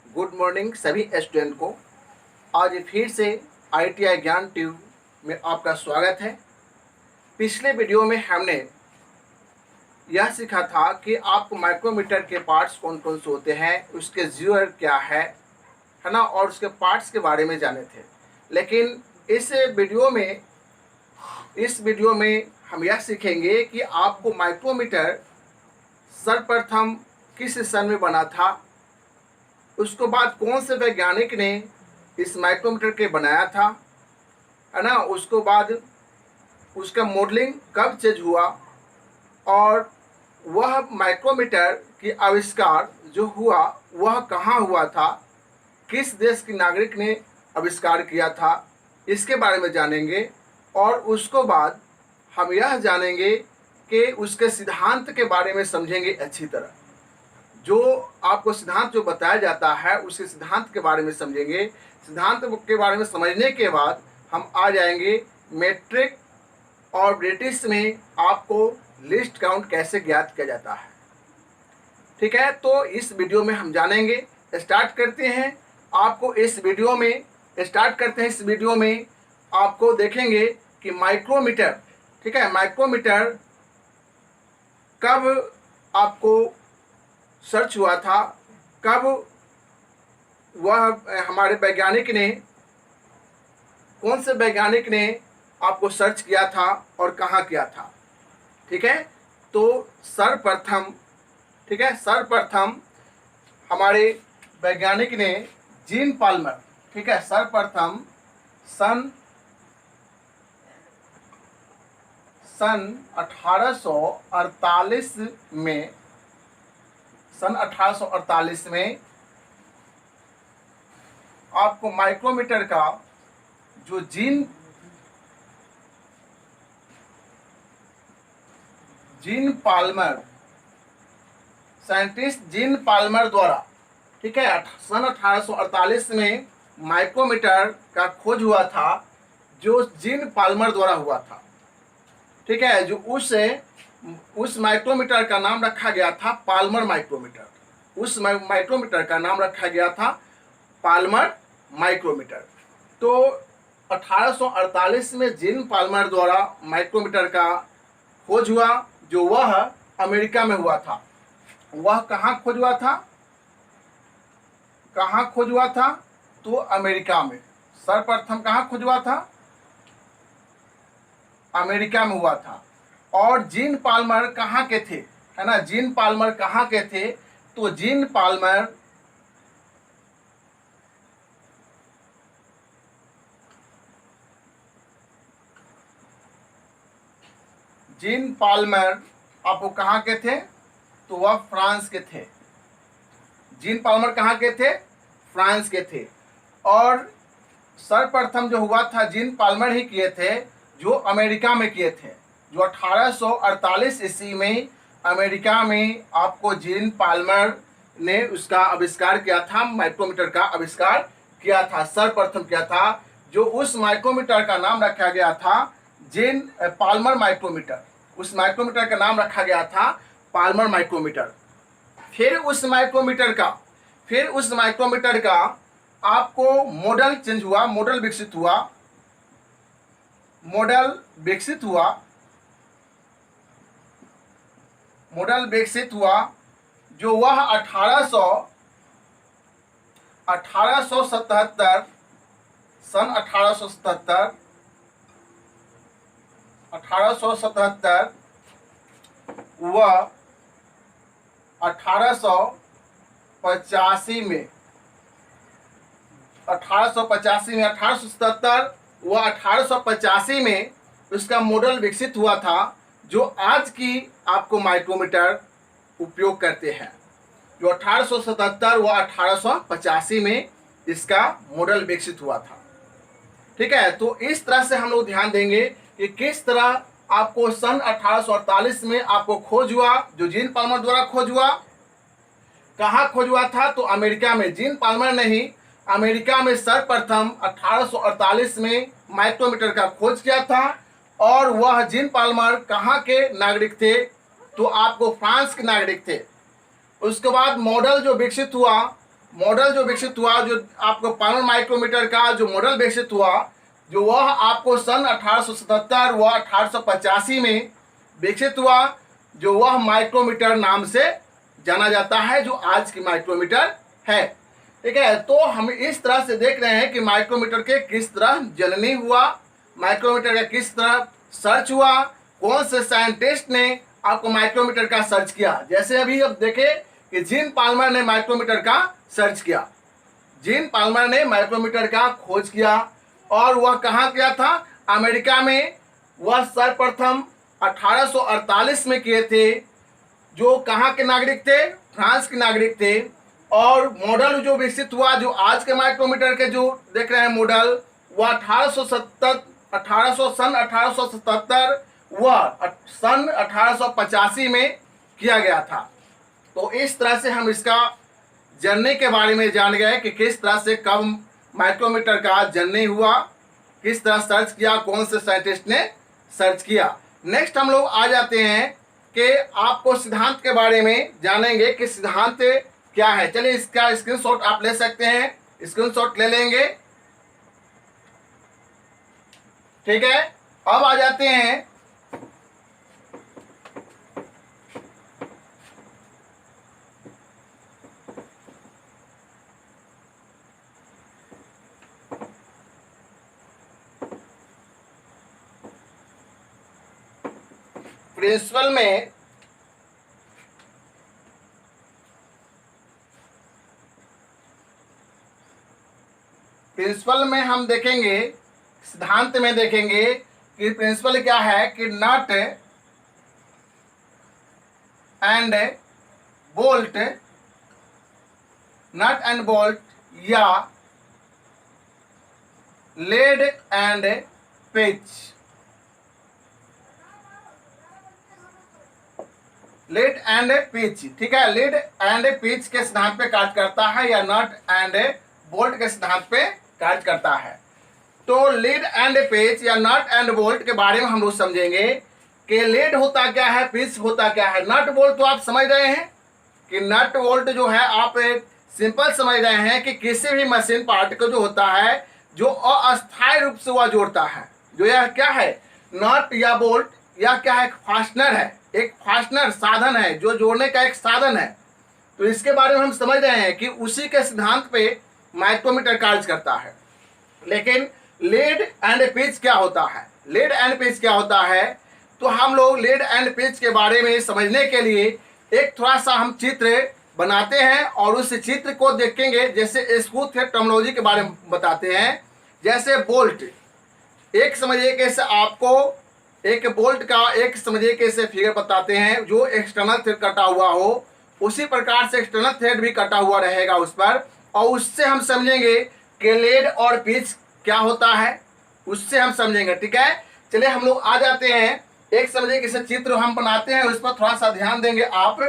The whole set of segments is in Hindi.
गुड मॉर्निंग सभी स्टूडेंट को। आज फिर से IITI ज्ञान ट्यूब में आपका स्वागत है। पिछले वीडियो में हमने यह सीखा था कि आपको माइक्रोमीटर के पार्ट्स कौन कौन से होते हैं, उसके जीरो क्या है ना, और उसके पार्ट्स के बारे में जाने थे। लेकिन इस वीडियो में हम यह सीखेंगे कि आपको माइक्रोमीटर सर्वप्रथम किस सन में बना था, उसके बाद कौन से वैज्ञानिक ने इस माइक्रोमीटर के बनाया था, है ना, उसके बाद उसका मॉडलिंग कब चेंज हुआ और वह माइक्रोमीटर की आविष्कार जो हुआ वह कहाँ हुआ था, किस देश के नागरिक ने आविष्कार किया था, इसके बारे में जानेंगे। और उसके बाद हम यह जानेंगे कि उसके सिद्धांत के बारे में समझेंगे अच्छी तरह। जो आपको सिद्धांत जो बताया जाता है उसके सिद्धांत के बारे में समझेंगे। सिद्धांत के बारे में समझने के बाद हम आ जाएंगे मैट्रिक और ब्रिटिश में आपको लिस्ट काउंट कैसे ज्ञात किया जाता है। ठीक है, तो इस वीडियो में हम जानेंगे। स्टार्ट करते हैं। इस वीडियो में आपको देखेंगे कि माइक्रोमीटर, ठीक है, माइक्रोमीटर कब आपको सर्च हुआ था, कब वह हमारे वैज्ञानिक ने, कौन से वैज्ञानिक ने आपको सर्च किया था और कहाँ किया था। ठीक है, तो सर्वप्रथम हमारे वैज्ञानिक ने जीन पाल्मर, ठीक है, सर्वप्रथम सन 1848 में आपको माइक्रोमीटर का जो gene Palmer, scientist gene Palmer द्वारा, ठीक है, सन 1848 में माइक्रोमीटर का खोज हुआ था जो जीन पाल्मर द्वारा हुआ था। ठीक है, जो उस माइक्रोमीटर का नाम रखा गया था पाल्मर माइक्रोमीटर। उस माइक्रोमीटर का नाम रखा गया था पाल्मर माइक्रोमीटर। तो 1848 में जीन पाल्मर द्वारा माइक्रोमीटर का खोज हुआ, जो वह अमेरिका में हुआ था। वह कहाँ खोज हुआ था? तो अमेरिका में। सर्वप्रथम कहाँ खोज हुआ था? अमेरिका में हुआ था। और जीन पाल्मर कहाँ के थे, है ना, जीन पाल्मर कहाँ के थे? तो जीन पाल्मर आपको कहाँ के थे? तो वह फ्रांस के थे। जीन पाल्मर कहाँ के थे? फ्रांस के थे। और सर्वप्रथम जो हुआ था जीन पाल्मर ही किए थे, जो अमेरिका में किए थे। जो 1848 ईस्वी में अमेरिका में आपको जीन पाल्मर ने उसका आविष्कार किया था, माइक्रोमीटर का आविष्कार किया था, सर्वप्रथम किया था। जो उस माइक्रोमीटर का नाम रखा गया था जीन पाल्मर माइक्रोमीटर। उस माइक्रोमीटर का नाम रखा गया था पाल्मर माइक्रोमीटर। फिर उस माइक्रोमीटर का आपको मॉडल चेंज हुआ, मॉडल विकसित हुआ, जो वह 1877 सन 1877 वह 1885 में 1885 में उसका मॉडल विकसित हुआ था, जो आज की आपको माइक्रोमीटर उपयोग करते हैं। जो 1877 व 1885 में इसका मॉडल विकसित हुआ था। ठीक है, तो इस तरह से हम लोग ध्यान देंगे कि किस तरह आपको सन 1848 में आपको खोज हुआ, जो जीन पाल्मर द्वारा खोज हुआ। कहाँ खोज हुआ था? तो अमेरिका में। जीन पाल्मर ने ही अमेरिका में सर्वप्रथम 1848 में माइक्रोमीटर का खोज किया था। और वह जीन पाल्मर कहाँ के नागरिक थे? तो आपको फ्रांस के नागरिक थे। उसके बाद मॉडल जो विकसित हुआ मॉडल जो विकसित हुआ, जो आपको पाइमर माइक्रोमीटर का जो मॉडल विकसित हुआ, जो वह आपको सन 1877 व 1885 में विकसित हुआ, जो वह माइक्रोमीटर नाम से जाना जाता है, जो आज की माइक्रोमीटर है। ठीक है, तो हम इस तरह से देख रहे हैं कि माइक्रोमीटर के किस तरह जननी हुआ, माइक्रोमीटर का किस तरह सर्च हुआ, कौन से साइंटिस्ट ने आपको माइक्रोमीटर का सर्च किया। जैसे अभी अब देखें कि जीन पाल्मर ने माइक्रोमीटर का सर्च किया, जीन पाल्मर ने माइक्रोमीटर का खोज किया, और वह कहाँ किया था? अमेरिका में। वह सर्वप्रथम 1848 में किए थे। जो कहाँ के नागरिक थे? फ्रांस के नागरिक थे। और मॉडल जो विकसित हुआ, जो आज के माइक्रोमीटर के जो देख रहे हैं मॉडल, वह 1877 व सन 1885 में किया गया था। तो इस तरह से हम इसका जर्नी के बारे में जान गए कि किस तरह से कब माइक्रोमीटर का जर्नी हुआ, किस तरह सर्च किया, कौन से साइंटिस्ट ने सर्च किया। नेक्स्ट हम लोग आ जाते हैं कि आपको सिद्धांत के बारे में जानेंगे कि सिद्धांत क्या है। चलिए इसका स्क्रीनशॉट आप ले सकते हैं, स्क्रीनशॉट ले लेंगे। ठीक है, अब आ जाते हैं प्रिंसिपल में। प्रिंसिपल में हम देखेंगे, सिद्धांत में देखेंगे कि प्रिंसिपल क्या है कि nut and bolt, nut and bolt या लेड एंड पेच, लेड एंड पिच। ठीक है, लेड एंड पिच के सिद्धांत पे कार्य करता है, या नट एंड बोल्ट के सिद्धांत पे कार्य करता है। तो लीड एंड पिच या नट एंड बोल्ट के बारे में हम लोग समझेंगे कि लीड होता क्या है, पिच होता क्या है। नट बोल्ट तो आप समझ रहे हैं कि नट बोल्ट जो है आप सिंपल समझ रहे हैं कि किसी भी मशीन पार्ट को जो होता है, जो अस्थायी रूप से वह जोड़ता है, जो यह क्या है, नट या बोल्ट, यह क्या है, फास्टनर है, एक फास्टनर साधन है, जो जोड़ने का एक साधन है। तो इसके बारे में हम समझ रहे हैं कि उसी के सिद्धांत पे माइक्रोमीटर कार्य करता है। लेकिन लीड एंड पिच क्या होता है? लीड एंड पिच क्या होता है? तो हम लोग लीड एंड पिच के बारे में समझने के लिए एक थोड़ा सा हम चित्र बनाते हैं, और उस चित्र को देखेंगे। जैसे स्क्रू थ्रेड टर्मिनोलॉजी के बारे में बताते हैं। जैसे बोल्ट, एक समझिए कैसे आपको एक बोल्ट का एक समझिए कैसे फिगर बताते हैं, जो एक्सटर्नल थ्रेड कटा हुआ हो, उसी प्रकार से एक्सटर्नल थ्रेड भी कटा हुआ रहेगा उस पर, और उससे हम समझेंगे कि लीड और पिच क्या होता है, उससे हम समझेंगे। ठीक है, चलिए हम लोग आ जाते हैं, एक समझिए कैसे चित्र हम बनाते हैं, उस पर थोड़ा सा ध्यान देंगे आप।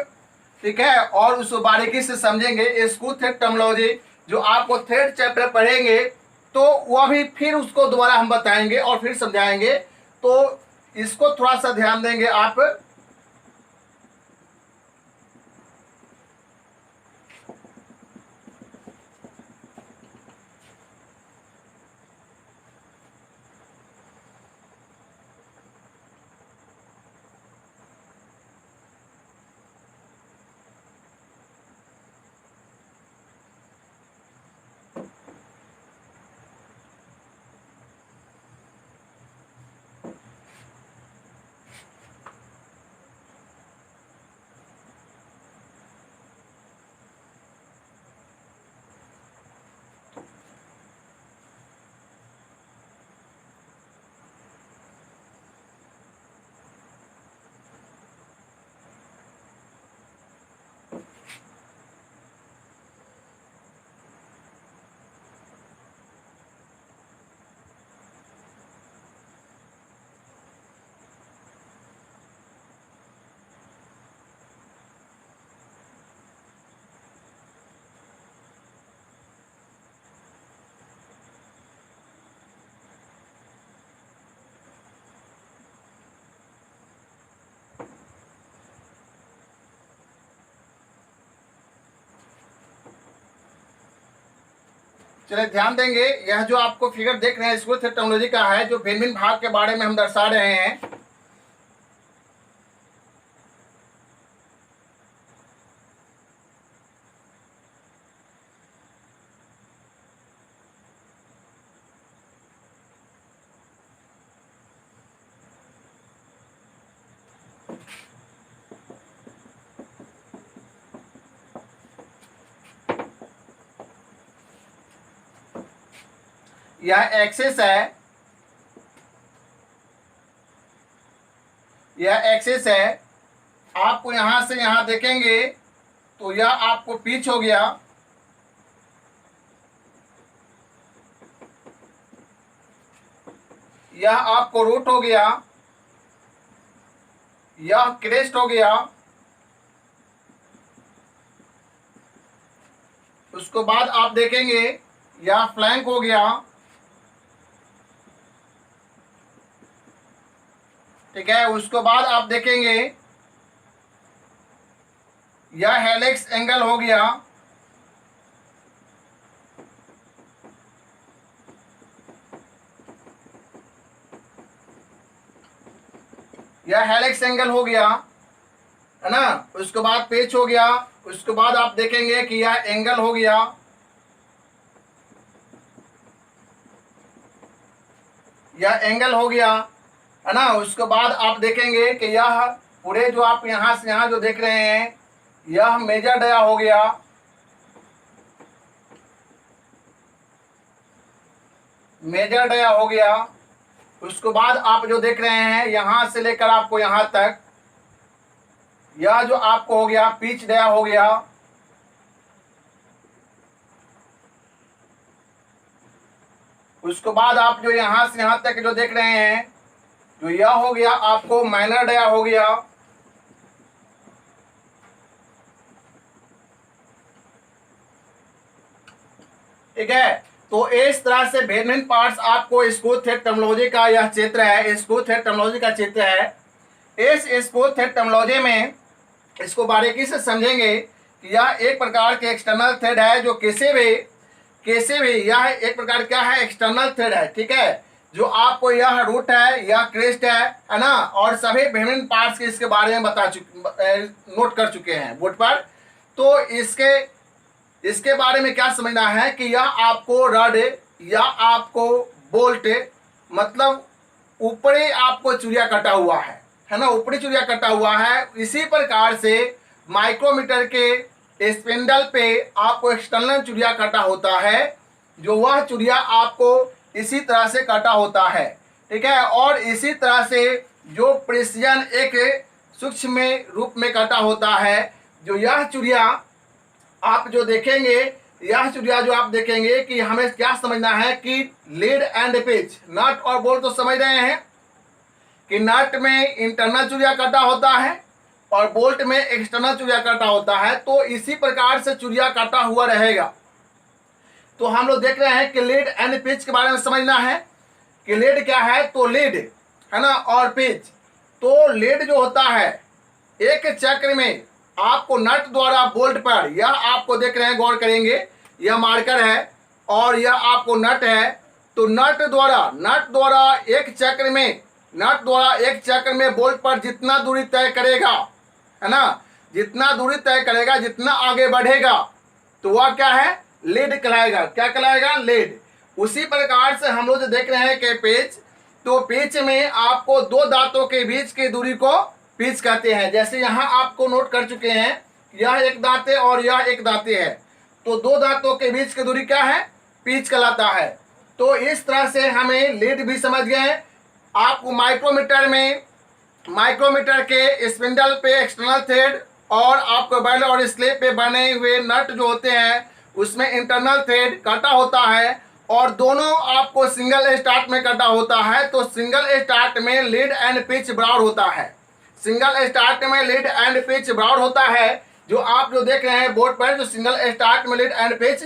ठीक है, और उसको बारीकी से समझेंगे। स्क्रू थ्रेड टर्मिनोलॉजी जो आपको थ्रेड चैप्टर पढ़ेंगे, तो वह भी फिर उसको दोबारा हम बताएंगे और फिर समझाएंगे। तो इसको थोड़ा सा ध्यान देंगे आप। चलिए ध्यान देंगे, यह जो आपको फिगर देख रहे हैं स्क्रू थ्रेड टर्मिनोलॉजी का है, जो भिन्न भिन्न भाग के बारे में हम दर्शा रहे हैं। यह एक्सिस है, यह एक्सिस है। आपको यहां से यहां देखेंगे तो यह आपको पिच हो गया, यह आपको रूट हो गया, यह क्रेस्ट हो गया। उसके बाद आप देखेंगे यह फ्लैंक हो गया, ठीक है। उसके बाद आप देखेंगे यह हेलिक्स एंगल हो गया, यह हेलिक्स एंगल हो गया, है ना। उसके बाद पेच हो गया। उसके बाद आप देखेंगे कि यह एंगल हो गया, यह एंगल हो गया, है ना। उसके बाद आप देखेंगे कि यह पूरे जो आप यहां से यहां जो देख रहे हैं, यह मेजर डाया हो गया, मेजर डाया हो गया। उसके बाद आप जो देख रहे हैं यहां से लेकर आपको यहां तक, यह जो आपको हो गया पिच डाया हो गया। उसके बाद आप जो यहां से यहां तक जो देख रहे हैं, जो यह हो गया आपको माइनर डाया हो गया, ठीक है। तो इस तरह से भिन्न भिन्न पार्ट्स आपको स्क्रू थ्रेड टर्मिनोलॉजी का यह क्षेत्र है, स्क्रू थ्रेड टर्मिनोलॉजी का क्षेत्र है। इस स्क्रू थ्रेड टर्मिनोलॉजी में इसको बारीकी से समझेंगे कि यह एक प्रकार के एक्सटर्नल थ्रेड है, जो किसी भी यह एक प्रकार क्या है, एक्सटर्नल थ्रेड है, ठीक है। जो आपको यह रूट है, यह क्रेस्ट है ना, और सभी विभिन्न पार्ट्स के इसके बारे में नोट कर चुके हैं बोर्ड पर। तो इसके बारे में क्या समझना है कि यह आपको रड या आपको बोल्ट, मतलब ऊपरी आपको चुरिया कटा हुआ है ना, ऊपरी चुरिया कटा हुआ है। इसी प्रकार से माइक्रोमीटर के स्पिंडल पे आपको एक्सटर्नल चुरिया कटा होता है, जो वह चुरिया आपको इसी तरह से काटा होता है, ठीक है। और इसी तरह से जो प्रेसिजन एक सूक्ष्म रूप में काटा होता है, जो यह चुरिया आप जो देखेंगे, यह चुरिया जो आप देखेंगे कि हमें क्या समझना है कि लीड एंड पिच, नट और बोल्ट तो समझ रहे हैं कि नट में इंटरनल चुरिया काटा होता है और बोल्ट में एक्सटर्नल चुरिया काटा होता है। तो इसी प्रकार से चुरिया काटा हुआ रहेगा। तो हम लोग देख रहे हैं कि लीड एंड पिच के बारे में समझना है कि लीड क्या है, तो लीड है ना, और पिच। तो लीड जो होता है, एक चक्र में आपको नट द्वारा बोल्ट पर, यह आपको देख रहे हैं, गौर करेंगे, यह मार्कर है और यह आपको नट है। तो नट द्वारा एक चक्र में बोल्ट पर जितना दूरी तय करेगा, है ना, जितना दूरी तय करेगा, जितना आगे बढ़ेगा, तो वह क्या है, लीड कहलाएगा। क्या कहलाएगा, लीड। उसी प्रकार से हम लोग जो देख रहे हैं कि पिच, तो पिच में आपको दो दांतों के बीच की दूरी को पिच कहते हैं। जैसे यहाँ आपको नोट कर चुके हैं, यह एक दांत है और यह एक दांत है, तो दो दांतों के बीच की दूरी क्या है, पिच कहलाता है। तो इस तरह से हमें लीड भी समझ गए। आपको माइक्रोमीटर के स्पिंडल पे एक्सटर्नल थ्रेड और आपको बेल और स्लिप पे बने हुए नट जो होते हैं, उसमें इंटरनल थ्रेड कटा होता है और दोनों आपको सिंगल स्टार्ट में कटा होता है। तो सिंगल स्टार्ट में लीड एंड पिच बराबर होता है, सिंगल स्टार्ट में लीड एंड पिच बराबर होता है। जो आप जो देख रहे हैं बोर्ड पर, जो सिंगल स्टार्ट में लीड एंड पिच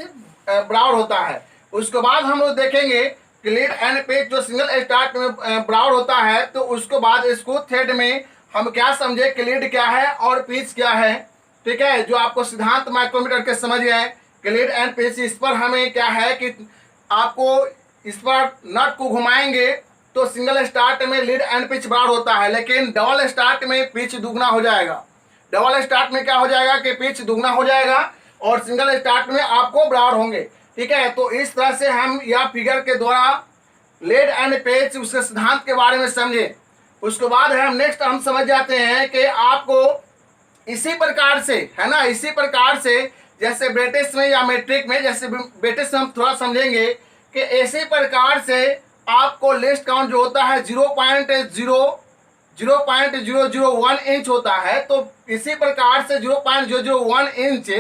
बराबर होता है। उसके बाद हम लोग देखेंगे कि लीड एंड पिच जो सिंगल स्टार्ट में बराबर होता है, तो उसके बाद स्क्रू थ्रेड में हम क्या समझे कि लीड क्या है और पिच क्या है, ठीक है। जो आपको सिद्धांत माइक्रोमीटर के समझ गए कि लीड एंड पिच, इस पर हमें क्या है कि आपको इस पर नट को घुमाएंगे तो सिंगल स्टार्ट में लीड एंड पिच बराबर होता है, लेकिन डबल स्टार्ट में पिच दुगना हो जाएगा। डबल स्टार्ट में क्या हो जाएगा कि पिच दुगना हो जाएगा और सिंगल स्टार्ट में आपको बराबर होंगे। ठीक है, तो इस तरह से हम यह फिगर के द्वारा लीड एंड पिच उसके सिद्धांत के बारे में समझे। उसके बाद हम नेक्स्ट हम समझ जाते हैं कि आपको इसी प्रकार से, है ना, इसी प्रकार से जैसे ब्रिटिश में या मैट्रिक में, जैसे ब्रिटिश में हम थोड़ा समझेंगे कि इसी प्रकार से आपको लिस्ट काउंट जो होता है 0.001 इंच होता है। तो इसी प्रकार से 0.001 इंच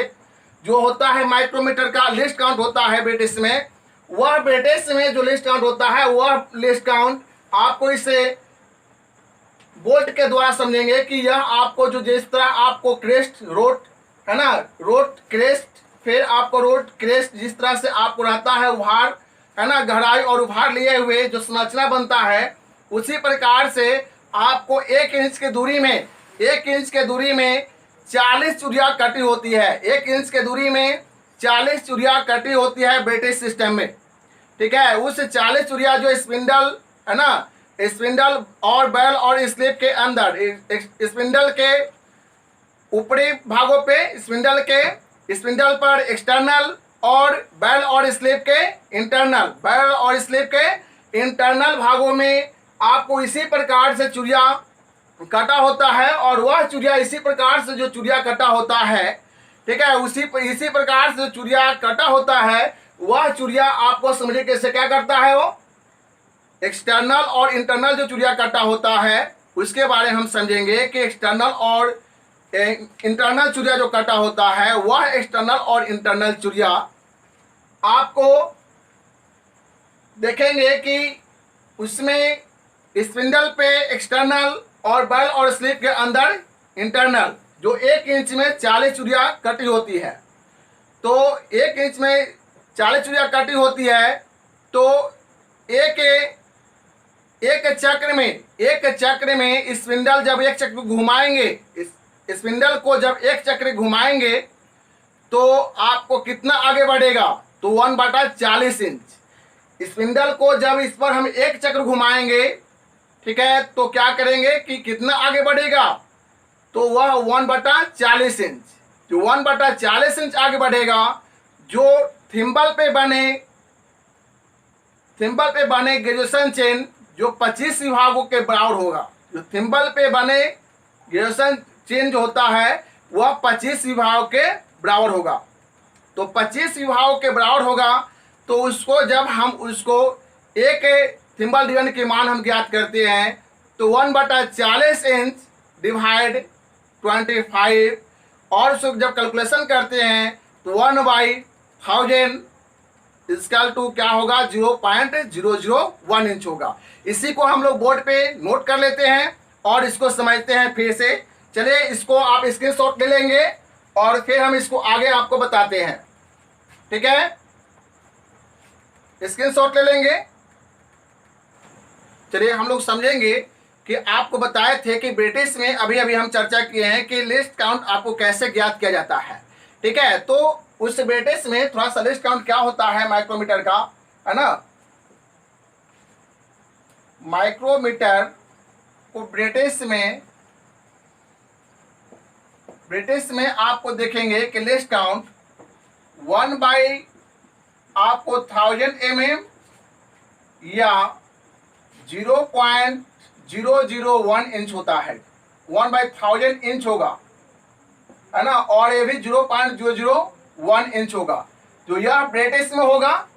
जो होता है माइक्रोमीटर का लिस्ट काउंट होता है ब्रिटिश में, वह ब्रिटिश में जो लिस्ट काउंट होता है वह लिस्ट काउंट आपको इसे बोल्ट के द्वारा समझेंगे कि यह आपको जो जिस तरह आपको क्रेस्ट रोड, है ना, रोड क्रेस्ट, फिर आपको रोड क्रेस्ट जिस तरह से आपको रहता है उभार, है ना, गहराई और उभार लिए हुए जो संरचना बनता है, उसी प्रकार से आपको 1 इंच की दूरी में 40 चुरिया कटी होती है। 1 इंच के दूरी में 40 चुरिया कटी होती है ब्रिटिश सिस्टम में। ठीक है, उस 40 चुरिया जो स्पिंडल, है ना, स्पिंडल और बैल और स्लिप के अंदर, स्पिंडल के ऊपरी भागों पे, स्पिंडल पर एक्सटर्नल और बैल और स्लिप के इंटरनल भागों में आपको इसी प्रकार से चुरिया कटा होता है। और वह चुरिया इसी प्रकार से जो चुरिया कटा होता है, ठीक है, इसी प्रकार से चुरिया कटा होता है, वह चुरिया आपको समझिए कैसे क्या करता है, वो एक्सटर्नल और इंटरनल जो चुरिया कटा होता है उसके बारे में हम समझेंगे कि एक्सटर्नल और इंटरनल चुरिया जो कटा होता है, वह एक्सटर्नल और इंटरनल चुरिया आपको देखेंगे कि उसमें स्पिंडल पे एक्सटर्नल और बैल और स्लिप के अंदर इंटरनल जो 1 इंच में 40 चुरिया कटी होती है। तो 1 इंच में 40 चुरिया कटी होती है। तो एक चक्र में स्पिंडल जब एक चक्र घुमाएंगे, स्पिंडल को जब एक चक्र घुमाएंगे तो आपको कितना आगे बढ़ेगा, तो 1/40 इंच। स्पिंडल को जब इस पर हम एक चक्र घुमाएंगे, ठीक है, तो क्या करेंगे कि कितना आगे बढ़ेगा, तो वह 1/40 इंच, जो 1/40 इंच आगे बढ़ेगा। जो थिम्बल पे बने ग्रेजुएशन चेन जो 25 विभागों के बराबर होगा। जो थिम्बल पे बने ग्रेजुएशन चेन जो होता है वह 25 विभागों के बराबर होगा। तो 25 विभागों के बराबर होगा, तो उसको जब हम उसको एक थिम्बल डिवीजन की मान हम ज्ञात करते हैं तो 1/40 इंच डिवाइड 25, और उसको जब कैलकुलेशन करते हैं तो 1/1000 इसकल टू क्या होगा, 0.001 इंच होगा। इसी को हम लोग बोर्ड पे नोट कर लेते हैं और इसको समझते हैं फिर से। चलिए, इसको आप स्क्रीनशॉट ले लेंगे और फिर हम इसको आगे आपको बताते हैं। ठीक है, स्क्रीनशॉट ले लेंगे। चलिए, हम लोग समझेंगे कि आपको बताए थे कि ब्रिटिश में अभी हम चर्चा किए हैं कि लिस्ट काउंट आपको कैसे ज्ञात किया जाता है। ठीक है, तो उस ब्रिटिश में थोड़ा सा लिस्ट काउंट क्या होता है माइक्रोमीटर का, है ना। माइक्रोमीटर को ब्रिटिश में आपको देखेंगे कि लिस्ट काउंट 1/1000 mm या 0.001 इंच होता है। 1/1000 इंच होगा, है ना, और ये भी 0.001 इंच होगा। जो यह ब्रिटिश में होगा,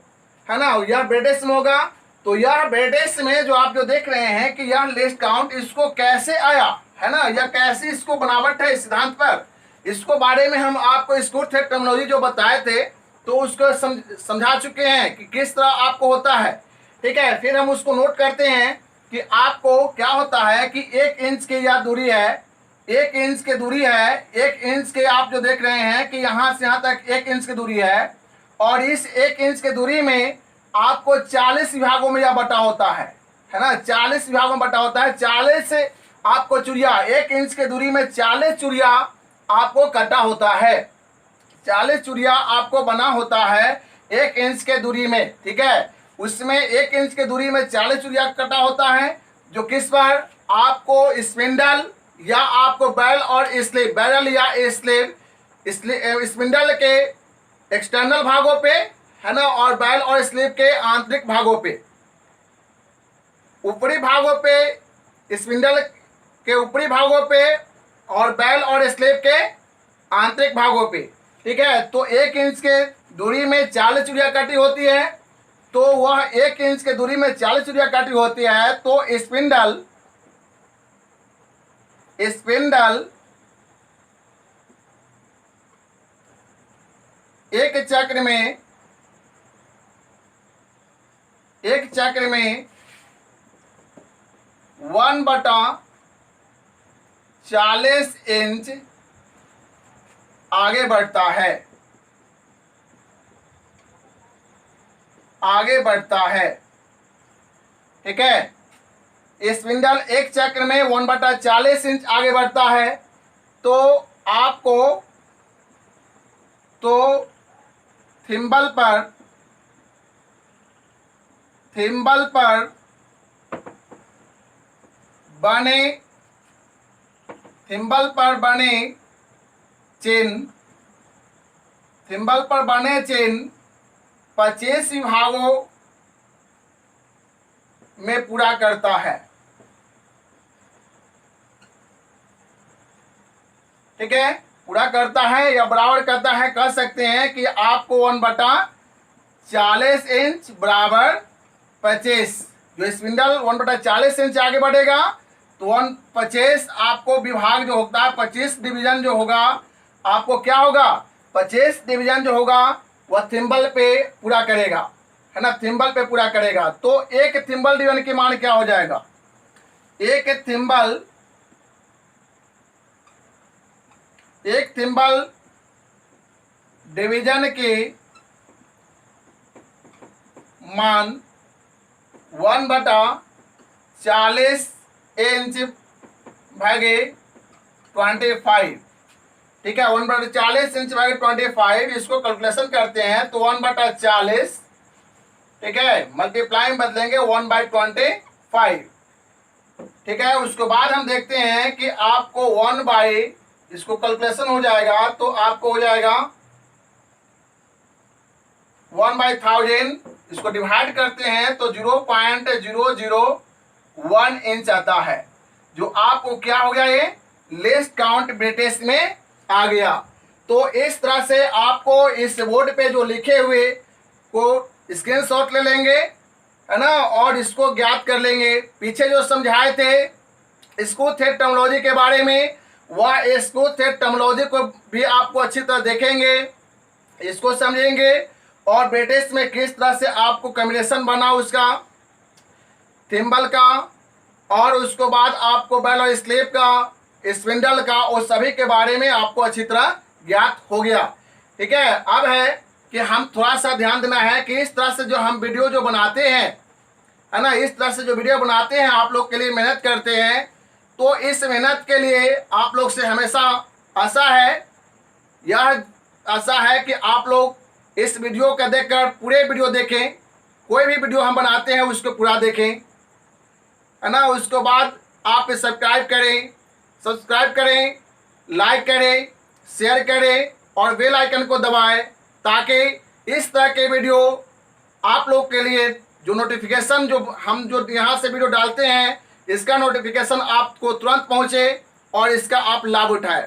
है ना, यह ब्रिटिश में होगा। तो यह ब्रिटिश में जो आप जो देख रहे हैं कि यह लिस्ट काउंट इसको कैसे आया, है ना, यह कैसी इसको बनावट है इस सिद्धांत पर, इसको बारे में हम आपको स्कूल थे टर्मिनोलॉजी जो बताए थे तो उसको समझा चुके हैं कि किस तरह आपको होता है। ठीक है, फिर हम उसको नोट करते हैं कि आपको क्या होता है कि 1 इंच की यह दूरी है, 1 इंच की दूरी है। 1 इंच के आप जो देख रहे हैं कि यहाँ से यहाँ तक 1 इंच की दूरी है, और इस 1 इंच की दूरी में आपको 40 विभागों में यह बटा होता है ना, 40 विभागों में बटा होता है। 40 आपको चुरिया, 1 इंच के दूरी में 40 चुरिया आपको कटा होता है। 40 चूड़िया आपको बना होता है 1 इंच के दूरी में, ठीक है। उसमें 1 इंच के दूरी में 40 चूड़िया कटा होता है, जो किस पर आपको स्पिंडल या आपको बैरल और स्लीव, बैरल या स्लीव, स्पिंडल के एक्सटर्नल भागों पे है ना, और बैरल और स्लीव के आंतरिक भागों पे, ऊपरी भागों पे, स्पिंडल के ऊपरी भागों पे और बैरल और स्लीव के आंतरिक भागों पे, ठीक है। तो 1 इंच के दूरी में 40 चूड़िया कटी होती है, तो वह 1 इंच के दूरी में 40 चूड़िया कटी होती है, तो स्पिंडल एक चक्र में 1/40 इंच आगे बढ़ता है, ठीक है। स्पिंडल एक चक्र में 1/40 इंच आगे बढ़ता है, तो आपको थिम्बल पर बने चिन्ह 25 विभागों में पूरा करता है, ठीक है। पूरा करता है या बराबर करता है, कह सकते हैं कि आपको 1/40 इंच बराबर 25, जो स्पिंडल 1/40 इंच आगे बढ़ेगा, तो 1/25 आपको विभाग जो होता है, 25 डिवीजन जो होगा, आपको क्या होगा, 25 डिवीजन जो होगा वह थिम्बल पे पूरा करेगा, है ना, थिम्बल पे पूरा करेगा। तो एक थिम्बल डिवीजन की मान क्या हो जाएगा, एक थिम्बल डिवीजन की मान 1/40 इंच भागे 25, ठीक है। 1/40 इंच भागे 25, इसको कैलकुलेशन करते हैं तो 1/40, ठीक है, मल्टीप्लाई बदलेंगे 1/25, ठीक है। उसके बाद हम देखते हैं कि आपको 1/, इसको कैलकुलेशन हो जाएगा तो आपको हो जाएगा 1/1000, इसको डिवाइड करते हैं तो 0.001 इंच आता है, जो आपको क्या हो गया, ये लेस्ट काउंट ब्रिटिश में आ गया। तो इस तरह से आपको इस बोर्ड पे जो लिखे हुए को स्क्रीनशॉट ले लेंगे, है ना, और इसको ज्ञात कर लेंगे। पीछे जो समझाए थे स्क्रू थ्रेड टर्मिनोलॉजी के बारे में, वह स्क्रू थ्रेड टर्मिनोलॉजी को भी आपको अच्छी तरह देखेंगे, इसको समझेंगे, और ब्रिटिश में किस तरह से आपको कॉम्बिनेशन बना उसका, थिम्बल का, और उसके बाद आपको बैरल और स्लीव का, स्पिंडल का, और सभी के बारे में आपको अच्छी तरह ज्ञात हो गया, ठीक है। अब है कि हम थोड़ा सा ध्यान देना है कि इस तरह से जो हम वीडियो जो बनाते हैं, है ना, इस तरह से जो वीडियो बनाते हैं, आप लोग के लिए मेहनत करते हैं, तो इस मेहनत के लिए आप लोग से हमेशा यह आशा है कि आप लोग इस वीडियो का देखकर पूरे वीडियो देखें, कोई भी वीडियो हम बनाते हैं उसको पूरा देखें, है ना। उसके बाद आप सब्सक्राइब करें, लाइक करें, शेयर करें और बेल आइकन को दबाएं, ताकि इस तरह के वीडियो आप लोग के लिए जो नोटिफिकेशन जो यहाँ से वीडियो डालते हैं, इसका नोटिफिकेशन आपको तुरंत पहुँचे और इसका आप लाभ उठाएं,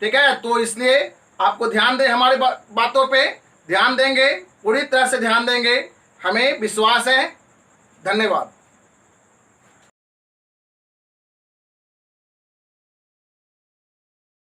ठीक है। तो इसलिए आपको ध्यान दें, हमारी बातों पे ध्यान देंगे, पूरी तरह से ध्यान देंगे, हमें विश्वास है। धन्यवाद।